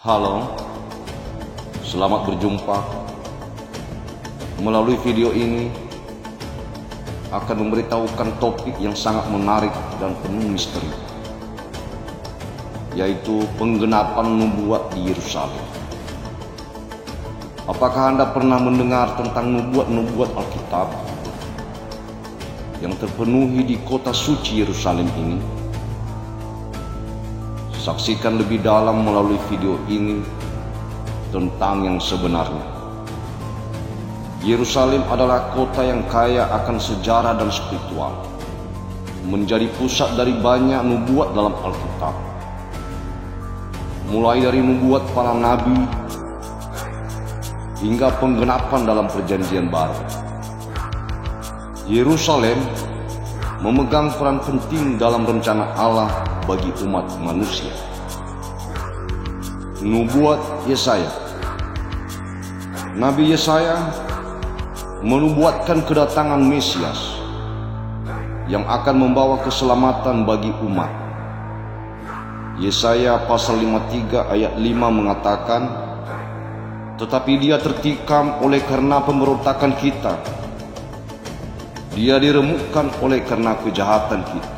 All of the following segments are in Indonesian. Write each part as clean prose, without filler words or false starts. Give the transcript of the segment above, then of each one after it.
Halo, selamat berjumpa. Melalui video ini akan memberitahukan topik yang sangat menarik dan penuh misteri, yaitu penggenapan nubuat di Yerusalem. Apakah Anda pernah mendengar tentang nubuat-nubuat Alkitab yang terpenuhi di kota suci Yerusalem ini? Saksikan lebih dalam melalui video ini tentang yang sebenarnya. Yerusalem adalah kota yang kaya akan sejarah dan spiritual, menjadi pusat dari banyak nubuat dalam Alkitab, mulai dari nubuat para nabi hingga penggenapan dalam Perjanjian Baru. Yerusalem memegang peran penting dalam rencana Allah bagi umat manusia. Nubuat Yesaya. Nabi Yesaya menubuatkan kedatangan Mesias yang akan membawa keselamatan bagi umat. Yesaya pasal 53 ayat 5 mengatakan, "Tetapi dia tertikam oleh karena pemberontakan kita, dia diremukkan oleh karena kejahatan kita.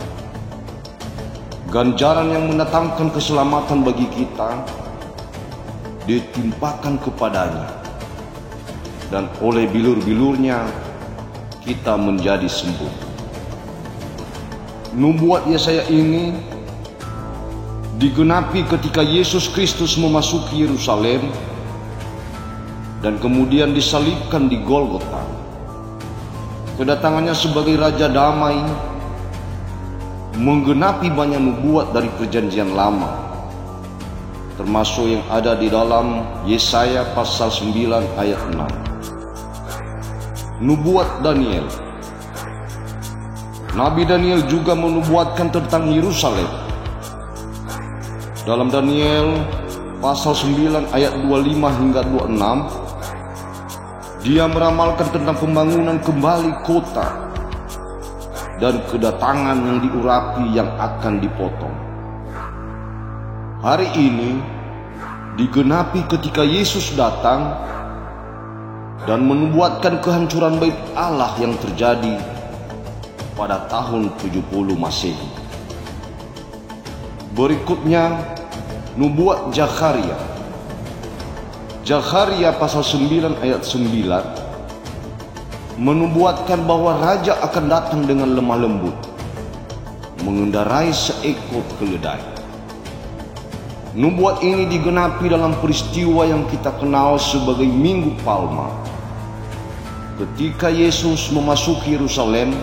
Ganjaran yang mendatangkan keselamatan bagi kita ditimpakan kepadanya, dan oleh bilur-bilurnya kita menjadi sembuh." Nubuat Yesaya ini digenapi ketika Yesus Kristus memasuki Yerusalem dan kemudian disalibkan di Golgota. Kedatangannya sebagai Raja Damai menggenapi banyak nubuat dari Perjanjian Lama, termasuk yang ada di dalam Yesaya pasal 9 ayat 6. Nubuat Daniel. Nabi Daniel juga menubuatkan tentang Yerusalem. Dalam Daniel pasal 9 ayat 25 hingga 26, dia meramalkan tentang pembangunan kembali kota dan kedatangan yang diurapi yang akan dipotong. Hari ini digenapi ketika Yesus datang dan menubuatkan kehancuran bait Allah yang terjadi pada tahun 70 Masehi. Berikutnya nubuat Zakharia. Zakharia pasal 9 ayat 9 menubuatkan bahwa raja akan datang dengan lemah lembut, mengendarai seekor keledai. Nubuat ini digenapi dalam peristiwa yang kita kenal sebagai Minggu Palma, ketika Yesus memasuki Yerusalem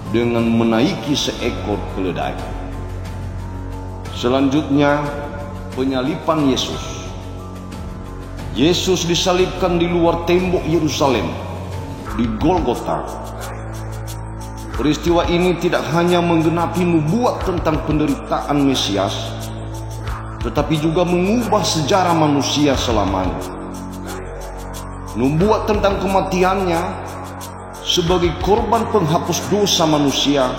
dengan menaiki seekor keledai. Selanjutnya, penyaliban Yesus. Yesus disalibkan di luar tembok Yerusalem, di Golgota. Peristiwa ini tidak hanya menggenapi nubuat tentang penderitaan Mesias, tetapi juga mengubah sejarah manusia selamanya. Nubuat tentang kematiannya sebagai korban penghapus dosa manusia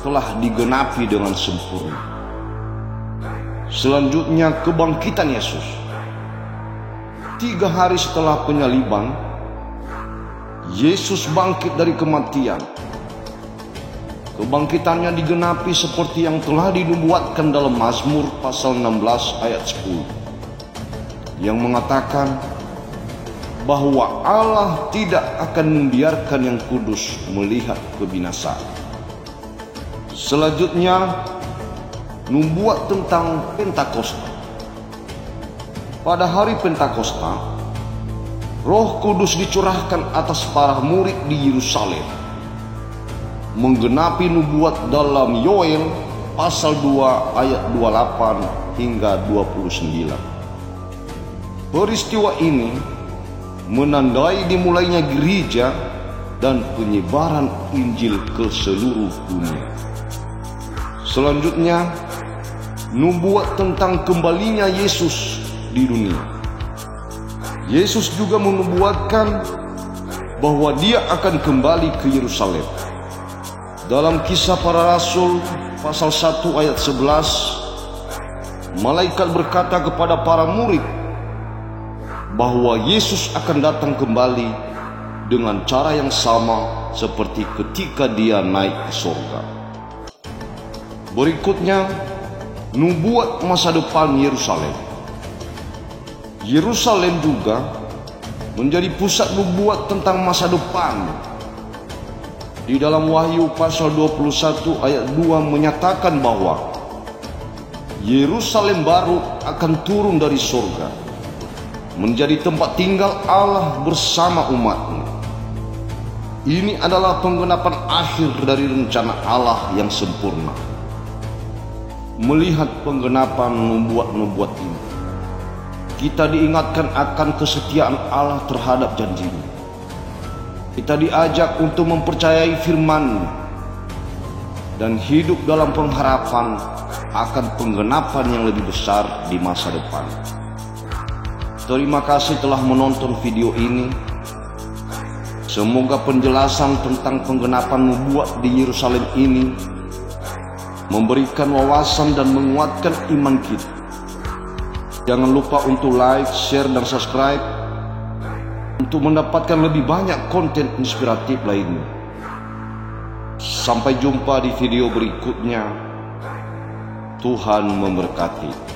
telah digenapi dengan sempurna. Selanjutnya, kebangkitan Yesus. 3 hari setelah penyaliban, Yesus bangkit dari kematian. Kebangkitannya digenapi seperti yang telah dinubuatkan dalam Mazmur pasal 16 ayat 10, yang mengatakan bahwa Allah tidak akan membiarkan yang kudus melihat kebinasaan. Selanjutnya, nubuat tentang Pentakosta. Pada hari Pentakosta, Roh Kudus dicurahkan atas para murid di Yerusalem, menggenapi nubuat dalam Yoel pasal 2 ayat 28 hingga 29. Peristiwa ini menandai dimulainya gereja dan penyebaran Injil ke seluruh dunia. Selanjutnya, nubuat tentang kembalinya Yesus di dunia. Yesus juga menubuatkan bahwa dia akan kembali ke Yerusalem. Dalam Kisah Para Rasul pasal 1 ayat 11, malaikat berkata kepada para murid bahwa Yesus akan datang kembali dengan cara yang sama seperti ketika dia naik ke surga. Berikutnya, nubuat masa depan Yerusalem. Yerusalem juga menjadi pusat nubuat tentang masa depan. Di dalam Wahyu pasal 21 ayat 2 menyatakan bahwa Yerusalem baru akan turun dari surga, menjadi tempat tinggal Allah bersama umatnya. Ini adalah penggenapan akhir dari rencana Allah yang sempurna. Melihat penggenapan nubuat-nubuat ini, kita diingatkan akan kesetiaan Allah terhadap janjinya. Kita diajak untuk mempercayai firman-Nya dan hidup dalam pengharapan akan penggenapan yang lebih besar di masa depan. Terima kasih telah menonton video ini. Semoga penjelasan tentang penggenapan nubuat di Yerusalem ini memberikan wawasan dan menguatkan iman kita. Jangan lupa untuk like, share, dan subscribe untuk mendapatkan lebih banyak konten inspiratif lainnya. Sampai jumpa di video berikutnya. Tuhan memberkati.